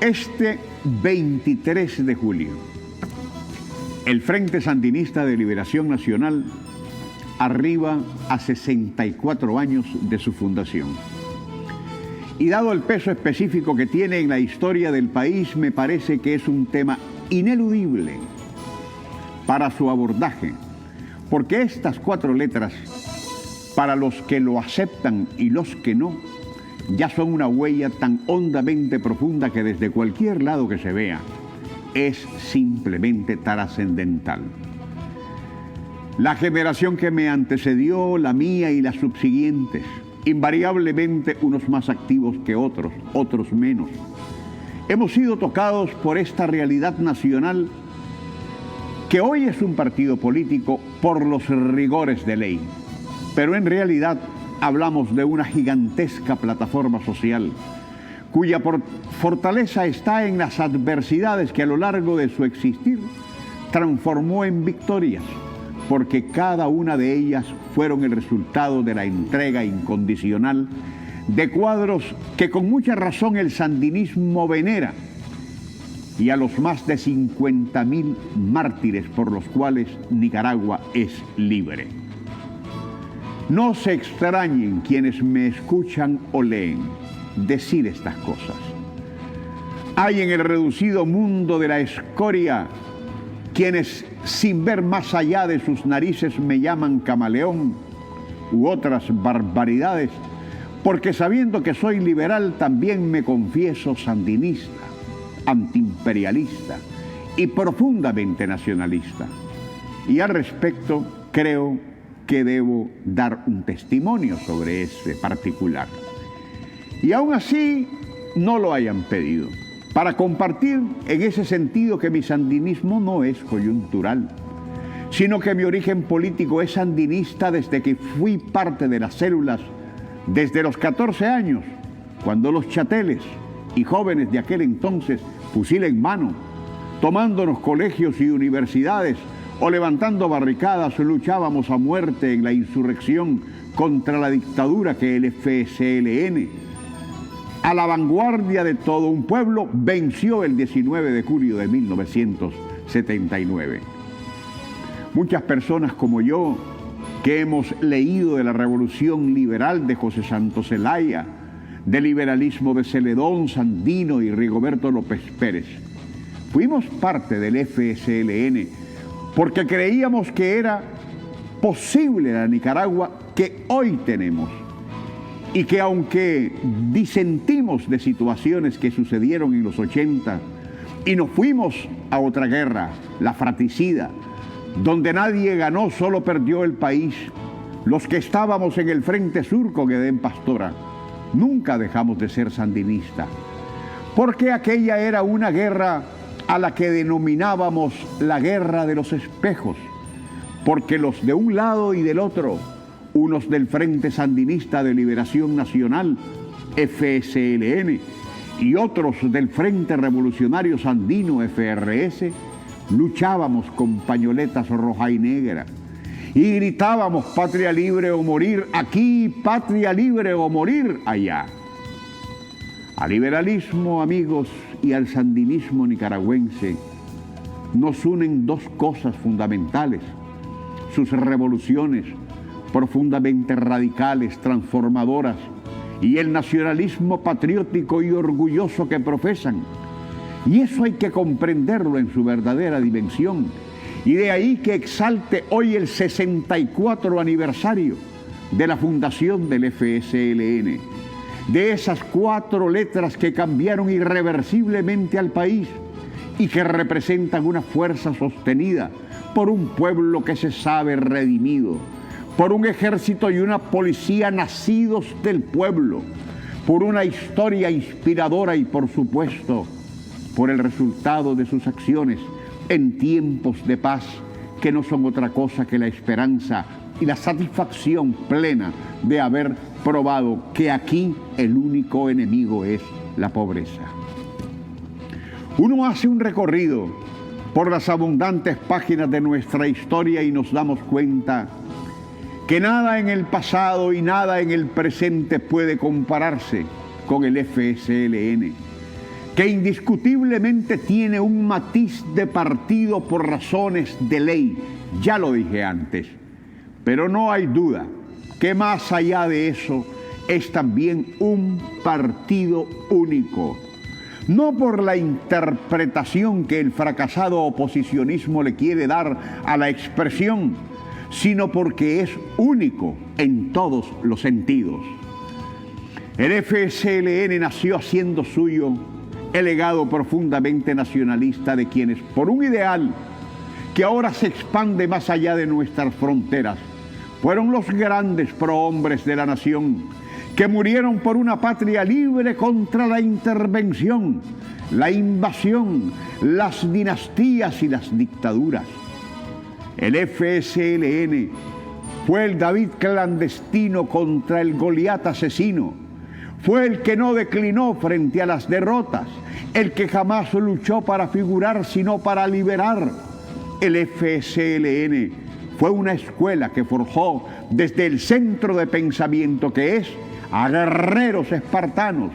Este 23 de julio, el Frente Sandinista de Liberación Nacional arriba a 64 años de su fundación. Y dado el peso específico que tiene en la historia del país, me parece que es un tema ineludible para su abordaje, porque estas 4 letras, para los que lo aceptan y los que no, ya son una huella tan hondamente profunda que desde cualquier lado que se vea, es simplemente trascendental. La generación que me antecedió, la mía y las subsiguientes, invariablemente unos más activos que otros, otros menos, hemos sido tocados por esta realidad nacional que hoy es un partido político por los rigores de ley, pero en realidad hablamos de una gigantesca plataforma social cuya fortaleza está en las adversidades que a lo largo de su existir transformó en victorias, porque cada una de ellas fueron el resultado de la entrega incondicional de cuadros que con mucha razón el sandinismo venera, y a los más de 50.000 mártires por los cuales Nicaragua es libre. No se extrañen quienes me escuchan o leen decir estas cosas. Hay en el reducido mundo de la escoria quienes, sin ver más allá de sus narices, me llaman camaleón u otras barbaridades, porque sabiendo que soy liberal también me confieso sandinista, antiimperialista y profundamente nacionalista. Y al respecto creo que debo dar un testimonio sobre ese particular. Y aún así no lo hayan pedido, para compartir en ese sentido que mi sandinismo no es coyuntural, sino que mi origen político es sandinista desde que fui parte de las células desde los 14 años, cuando los chateles y jóvenes de aquel entonces, fusil en mano, tomándonos colegios y universidades o levantando barricadas, luchábamos a muerte en la insurrección contra la dictadura que el FSLN, a la vanguardia de todo un pueblo, venció el 19 de julio de 1979. Muchas personas como yo, que hemos leído de la Revolución Liberal de José Santos Zelaya, del liberalismo de Celedón, Sandino y Rigoberto López Pérez, fuimos parte del FSLN porque creíamos que era posible la Nicaragua que hoy tenemos, y que aunque disentimos de situaciones que sucedieron en los 80 y nos fuimos a otra guerra, la fratricida, donde nadie ganó, solo perdió el país, los que estábamos en el Frente Sur con Edén Pastora, nunca dejamos de ser sandinistas, porque aquella era una guerra a la que denominábamos la guerra de los espejos, porque los de un lado y del otro, unos del Frente Sandinista de Liberación Nacional, FSLN, y otros del Frente Revolucionario Sandino, FRS, luchábamos con pañoletas roja y negra y gritábamos patria libre o morir aquí, patria libre o morir allá. Al liberalismo, amigos, y al sandinismo nicaragüense nos unen 2 cosas fundamentales: sus revoluciones profundamente radicales, transformadoras, y el nacionalismo patriótico y orgulloso que profesan. Y eso hay que comprenderlo en su verdadera dimensión. Y de ahí que exalte hoy el 64 aniversario de la fundación del FSLN, de esas 4 letras que cambiaron irreversiblemente al país y que representan una fuerza sostenida por un pueblo que se sabe redimido, por un ejército y una policía nacidos del pueblo, por una historia inspiradora y, por supuesto, por el resultado de sus acciones en tiempos de paz, que no son otra cosa que la esperanza y la satisfacción plena de haber probado que aquí el único enemigo es la pobreza. Uno hace un recorrido por las abundantes páginas de nuestra historia y nos damos cuenta que nada en el pasado y nada en el presente puede compararse con el FSLN. que indiscutiblemente tiene un matiz de partido por razones de ley, ya lo dije antes, pero no hay duda que más allá de eso es también un partido único. No por la interpretación que el fracasado oposicionismo le quiere dar a la expresión, sino porque es único en todos los sentidos. El FSLN nació haciendo suyo el legado profundamente nacionalista de quienes, por un ideal que ahora se expande más allá de nuestras fronteras, fueron los grandes prohombres de la nación, que murieron por una patria libre contra la intervención, la invasión, las dinastías y las dictaduras. El FSLN fue el David clandestino contra el Goliat asesino. Fue el que no declinó frente a las derrotas, el que jamás luchó para figurar, sino para liberar. El FSLN fue una escuela que forjó desde el centro de pensamiento que es a guerreros espartanos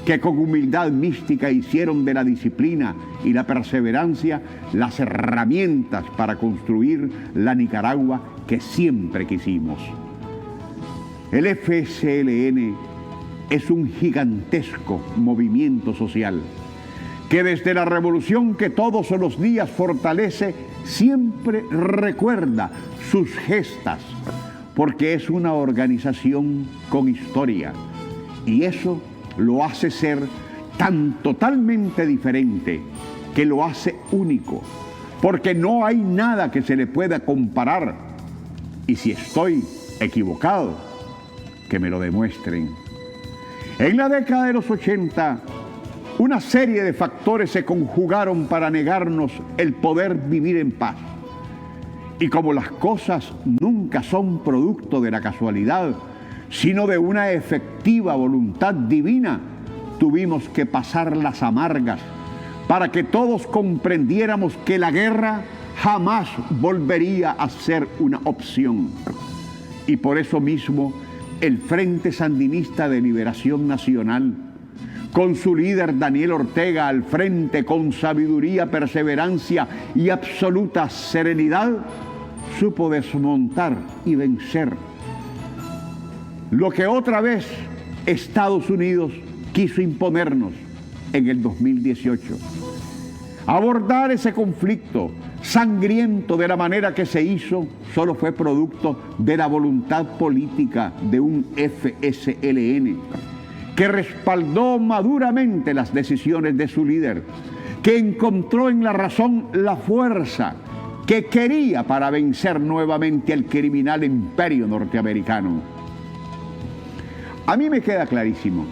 que con humildad mística hicieron de la disciplina y la perseverancia las herramientas para construir la Nicaragua que siempre quisimos. El FSLN es un gigantesco movimiento social que desde la revolución que todos los días fortalece, siempre recuerda sus gestas, porque es una organización con historia, y eso lo hace ser tan totalmente diferente que lo hace único, porque no hay nada que se le pueda comparar, y si estoy equivocado, que me lo demuestren. En la década de los 80, una serie de factores se conjugaron para negarnos el poder vivir en paz. Y como las cosas nunca son producto de la casualidad, sino de una efectiva voluntad divina, tuvimos que pasar las amargas para que todos comprendiéramos que la guerra jamás volvería a ser una opción. Y por eso mismo, el Frente Sandinista de Liberación Nacional, con su líder Daniel Ortega al frente, con sabiduría, perseverancia y absoluta serenidad, supo desmontar y vencer lo que otra vez Estados Unidos quiso imponernos en el 2018. Abordar ese conflicto sangriento de la manera que se hizo solo fue producto de la voluntad política de un FSLN que respaldó maduramente las decisiones de su líder, que encontró en la razón la fuerza que quería para vencer nuevamente al criminal imperio norteamericano. A mí me queda clarísimo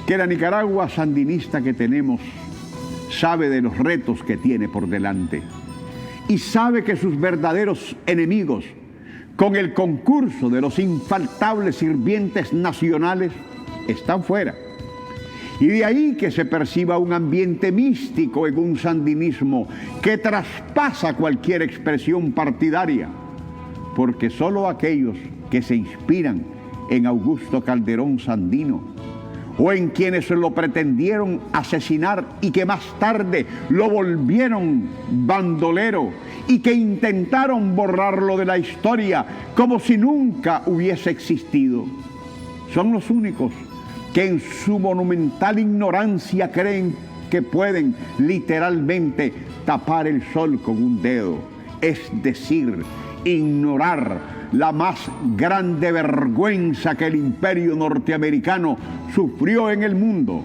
que la Nicaragua sandinista que tenemos sabe de los retos que tiene por delante y sabe que sus verdaderos enemigos, con el concurso de los infaltables sirvientes nacionales, están fuera. Y de ahí que se perciba un ambiente místico en un sandinismo que traspasa cualquier expresión partidaria, porque solo aquellos que se inspiran en Augusto Calderón Sandino o en quienes lo pretendieron asesinar y que más tarde lo volvieron bandolero y que intentaron borrarlo de la historia como si nunca hubiese existido, son los únicos que en su monumental ignorancia creen que pueden literalmente tapar el sol con un dedo, es decir, ignorar la más grande vergüenza que el imperio norteamericano sufrió en el mundo.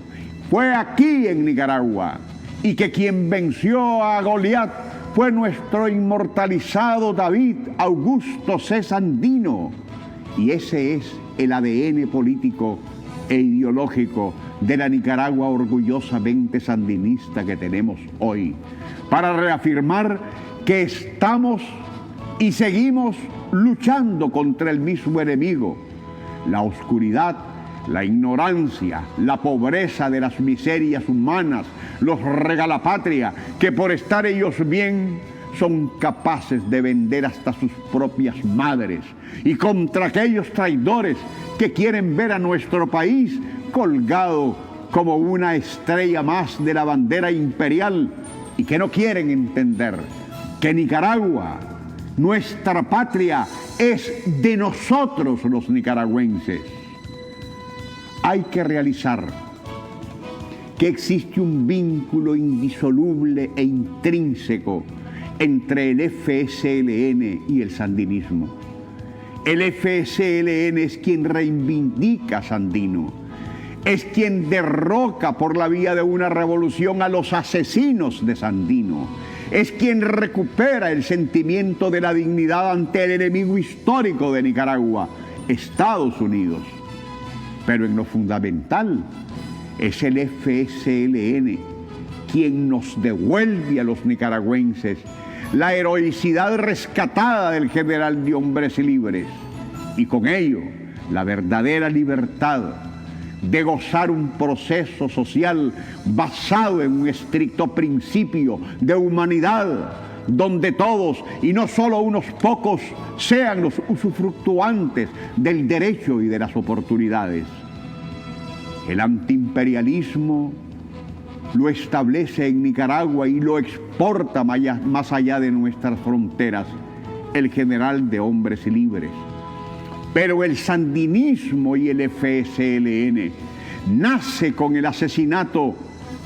Fue aquí en Nicaragua, y que quien venció a Goliat fue nuestro inmortalizado David Augusto C. Sandino. Y ese es el ADN político e ideológico de la Nicaragua orgullosamente sandinista que tenemos hoy, para reafirmar que estamos y seguimos luchando contra el mismo enemigo, la oscuridad, la ignorancia, la pobreza de las miserias humanas, los regalapatria, que por estar ellos bien son capaces de vender hasta sus propias madres, y contra aquellos traidores que quieren ver a nuestro país colgado como una estrella más de la bandera imperial y que no quieren entender que Nicaragua, nuestra patria, es de nosotros los nicaragüenses. Hay que realizar que existe un vínculo indisoluble e intrínseco entre el FSLN y el sandinismo. El FSLN es quien reivindica a Sandino, es quien derroca por la vía de una revolución a los asesinos de Sandino, es quien recupera el sentimiento de la dignidad ante el enemigo histórico de Nicaragua, Estados Unidos. Pero en lo fundamental es el FSLN quien nos devuelve a los nicaragüenses la heroicidad rescatada del general de Hombres Libres y con ello la verdadera libertad de gozar un proceso social basado en un estricto principio de humanidad, donde todos, y no solo unos pocos, sean los usufructuantes del derecho y de las oportunidades. El antiimperialismo lo establece en Nicaragua y lo exporta más allá de nuestras fronteras el general de Hombres Libres. Pero el sandinismo y el FSLN nace con el asesinato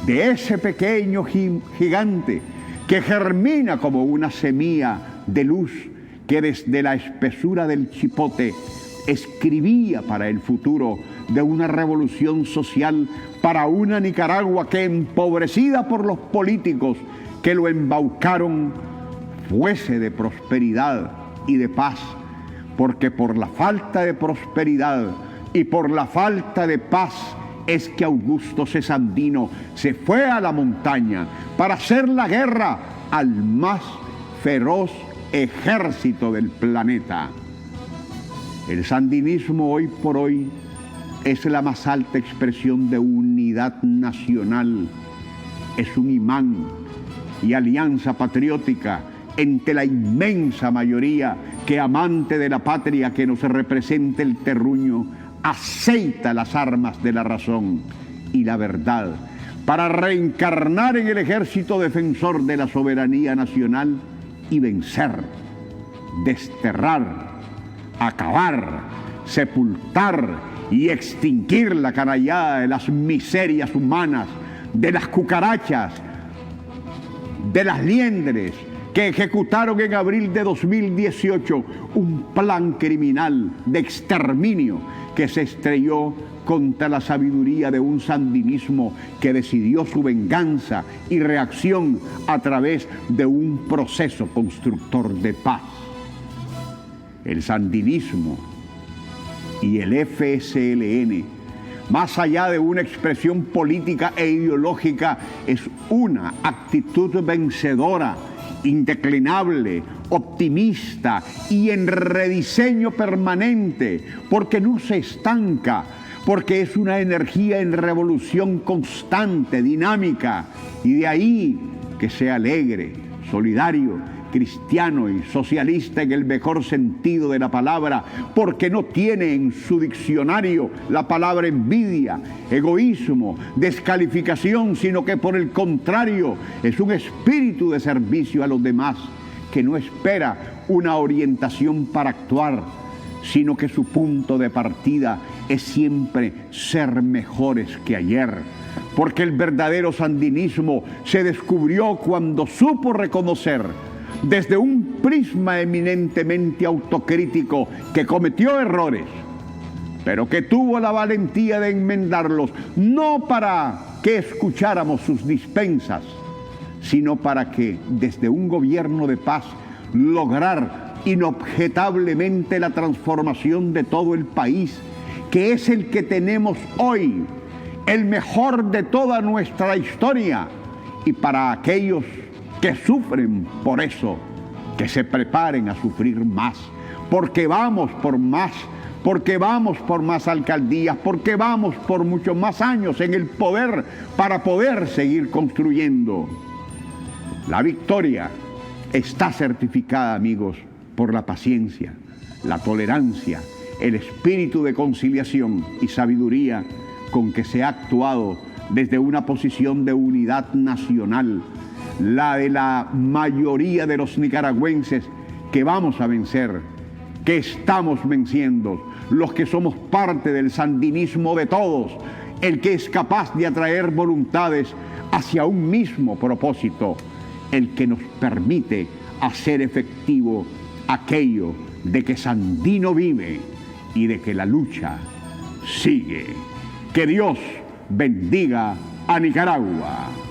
de ese pequeño gigante que germina como una semilla de luz que desde la espesura del chipote escribía para el futuro de una revolución social para una Nicaragua que, empobrecida por los políticos que lo embaucaron, fuese de prosperidad y de paz, porque por la falta de prosperidad y por la falta de paz es que Augusto C. Sandino se fue a la montaña para hacer la guerra al más feroz ejército del planeta. El sandinismo hoy por hoy es la más alta expresión de unidad nacional, es un imán y alianza patriótica entre la inmensa mayoría que, amante de la patria que nos representa el terruño, aceita las armas de la razón y la verdad para reencarnar en el ejército defensor de la soberanía nacional y vencer, desterrar, acabar, sepultar y extinguir la canallada de las miserias humanas, de las cucarachas, de las liendres que ejecutaron en abril de 2018 un plan criminal de exterminio que se estrelló contra la sabiduría de un sandinismo que decidió su venganza y reacción a través de un proceso constructor de paz. El sandinismo y el FSLN, más allá de una expresión política e ideológica, es una actitud vencedora, indeclinable, optimista y en rediseño permanente, porque no se estanca, porque es una energía en revolución constante, dinámica, y de ahí que sea alegre, solidario, cristiano y socialista en el mejor sentido de la palabra, porque no tiene en su diccionario la palabra envidia, egoísmo, descalificación, sino que por el contrario es un espíritu de servicio a los demás que no espera una orientación para actuar, sino que su punto de partida es siempre ser mejores que ayer, porque el verdadero sandinismo se descubrió cuando supo reconocer desde un prisma eminentemente autocrítico que cometió errores, pero que tuvo la valentía de enmendarlos, no para que escucháramos sus dispensas, sino para que desde un gobierno de paz lograr inobjetablemente la transformación de todo el país, que es el que tenemos hoy, el mejor de toda nuestra historia, y para aquellos que sufren por eso, que se preparen a sufrir más, porque vamos por más, porque vamos por más alcaldías, porque vamos por muchos más años en el poder para poder seguir construyendo. La victoria está certificada, amigos, por la paciencia, la tolerancia, el espíritu de conciliación y sabiduría con que se ha actuado desde una posición de unidad nacional, la de la mayoría de los nicaragüenses, que vamos a vencer, que estamos venciendo, los que somos parte del sandinismo de todos, el que es capaz de atraer voluntades hacia un mismo propósito, el que nos permite hacer efectivo aquello de que Sandino vive y de que la lucha sigue. Que Dios bendiga a Nicaragua.